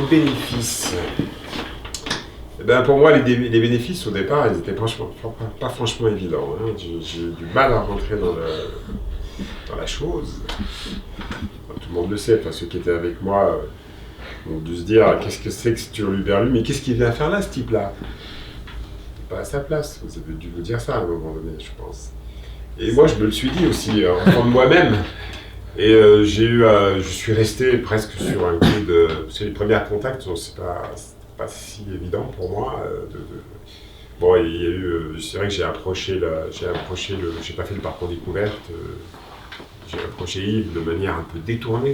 bénéfices. Eh ben, pour moi, les bénéfices, au départ, ils n'étaient pas franchement évidents. Hein. J'ai eu du mal à rentrer dans la chose. Enfin, tout le monde le sait, enfin, ceux qui étaient avec moi ont dû se dire qu'est-ce que c'est que ce Hurluberlu, mais qu'est-ce qu'il vient faire là, ce type-là? Pas à sa place, vous avez dû vous dire ça à un moment donné, je pense. Et moi, je me le suis dit aussi, en fond de moi-même. Et je suis resté presque sur un coup de... Parce que les premiers contacts, c'est pas si évident pour moi. Bon, il y a eu... c'est vrai que j'ai pas fait le parcours découverte. J'ai approché Yves de manière un peu détournée.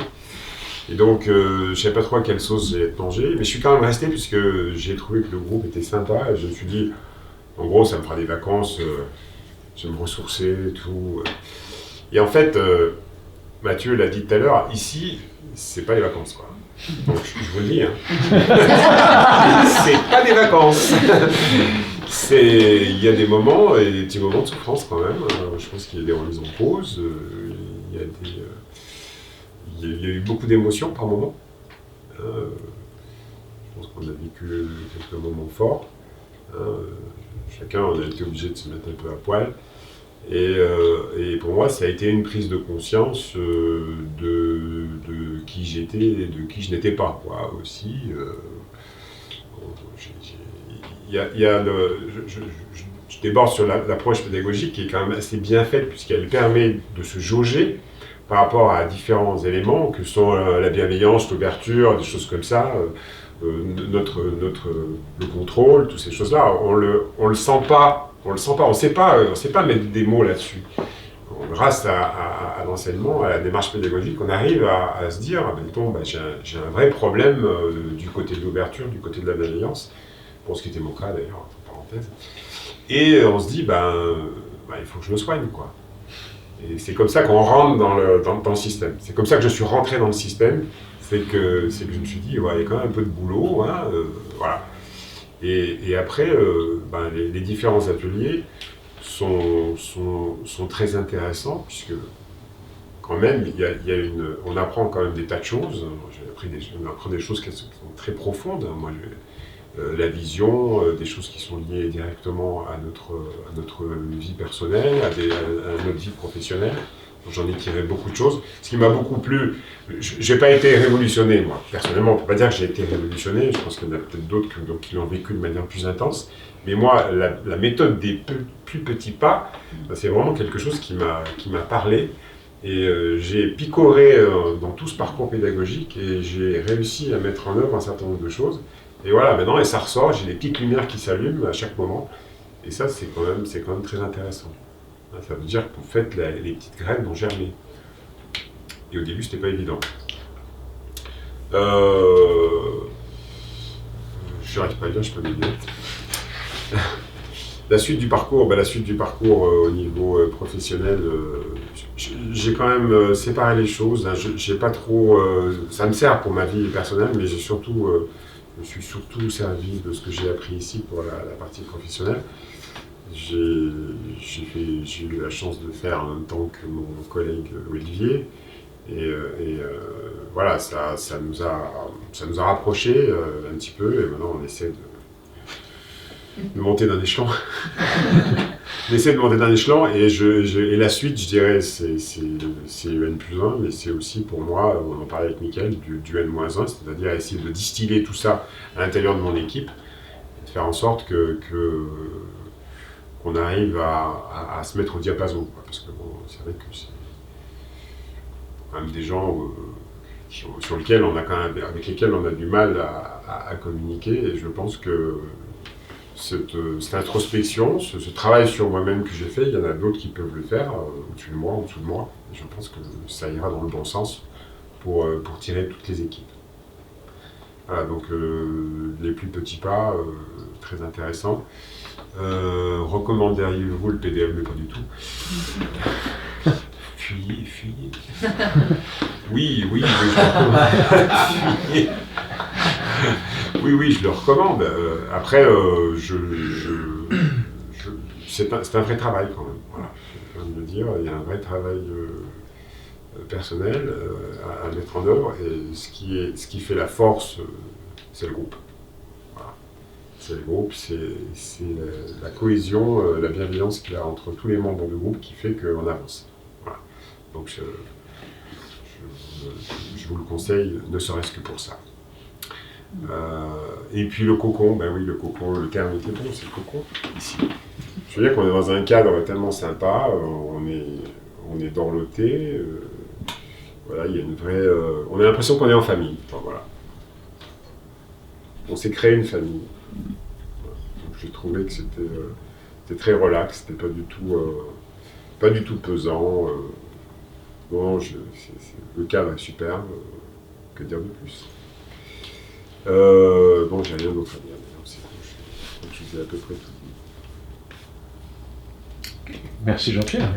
Et donc, je ne savais pas trop à quelle sauce j'allais être mangé. Mais je suis quand même resté puisque j'ai trouvé que le groupe était sympa. Et je me suis dit, en gros, ça me fera des vacances. Je vais me ressourcer et tout. Et en fait... Mathieu l'a dit tout à l'heure, ici, c'est pas les vacances, quoi. Donc, je vous le dis, hein. C'est pas des vacances. Il y a des moments, et des petits moments de souffrance quand même. Je pense qu'il y a des remises en cause. Il y a eu beaucoup d'émotions par moments. Je pense qu'on a vécu quelques moments forts. Chacun, on a été obligé de se mettre un peu à poil. Et pour moi, ça a été une prise de conscience de qui j'étais et de qui je n'étais pas, quoi, aussi. Je déborde sur l'approche pédagogique qui est quand même assez bien faite puisqu'elle permet de se jauger par rapport à différents éléments que sont la bienveillance, l'ouverture, des choses comme ça, le contrôle, toutes ces choses-là. On le sent pas. On ne sait pas mettre des mots là-dessus. Grâce à l'enseignement, à la démarche pédagogique, on arrive à se dire, j'ai un vrai problème du côté de l'ouverture, du côté de la bienveillance, pour ce qui était mon cas d'ailleurs, entre parenthèses. Et on se dit, il faut que je me soigne, quoi. Et c'est comme ça qu'on rentre dans le système. C'est comme ça que je suis rentré dans le système, c'est que je me suis dit, ouais, il y a quand même un peu de boulot, hein, voilà. Et après, les différents ateliers sont très intéressants, puisque quand même, on apprend quand même des tas de choses. On apprend des choses qui sont très profondes. Moi, la vision, des choses qui sont liées directement à notre vie personnelle, à notre vie professionnelle. J'en ai tiré beaucoup de choses. Ce qui m'a beaucoup plu, je n'ai pas été révolutionné, moi. Personnellement, on ne peut pas dire que j'ai été révolutionné. Je pense qu'il y en a peut-être d'autres qui l'ont vécu de manière plus intense. Mais moi, la méthode des plus petits pas, c'est vraiment quelque chose qui m'a parlé. Et j'ai picoré dans tout ce parcours pédagogique et j'ai réussi à mettre en œuvre un certain nombre de choses. Et voilà, maintenant, et ça ressort, j'ai des petites lumières qui s'allument à chaque moment. Et ça, c'est quand même très intéressant. Ça veut dire qu'en fait, les petites graines ont germé. Et au début, c'était pas évident. Je n'arrive pas à dire, je peux le dire. La suite du parcours, au niveau professionnel, j'ai quand même séparé les choses. Hein. J'ai pas trop, ça me sert pour ma vie personnelle, mais je me suis surtout servi de ce que j'ai appris ici pour la partie professionnelle. J'ai eu la chance de faire en même temps que mon collègue Olivier. Et voilà, ça nous a rapprochés un petit peu. Et maintenant, on essaie de monter d'un échelon. On essaie de monter d'un échelon. Et la suite, je dirais, c'est N+1, mais c'est aussi pour moi, on en parlait avec Mickaël, du N-1, c'est-à-dire essayer de distiller tout ça à l'intérieur de mon équipe, et de faire en sorte qu'on arrive à se mettre au diapason, quoi. Parce que bon, c'est vrai que c'est quand même des gens avec lesquels on a du mal à communiquer, et je pense que cette introspection, ce travail sur moi-même que j'ai fait, il y en a d'autres qui peuvent le faire, au-dessus de moi, en dessous de moi, et je pense que ça ira dans le bon sens pour tirer toutes les équipes. Voilà, donc les plus petits pas, très intéressants. Recommanderiez-vous le PDM? Mais pas du tout. Fuyez. Oui, je le recommande. Oui, je le recommande. Après, c'est un vrai travail quand même. Voilà, je viens de le dire, il y a un vrai travail personnel à mettre en œuvre. Et ce qui fait la force c'est le groupe. Voilà. C'est le groupe, c'est la cohésion, la bienveillance qu'il y a entre tous les membres du groupe qui fait qu'on avance. Voilà. Donc je vous le conseille, ne serait-ce que pour ça. Et puis le cocon, ben oui, le cocon, le terme était bon, c'est le cocon, ici. Je veux dire qu'on est dans un cadre tellement sympa, on est dorloté, voilà, il y a une vraie... on a l'impression qu'on est en famille, enfin, voilà. On s'est créé une famille. Voilà. Donc j'ai trouvé que c'était très relax, c'était pas du tout pesant. Bon, le cadre est superbe, que dire de plus. Bon, j'ai rien d'autre à dire, je vous ai à peu près tout dit. Merci Jean-Pierre.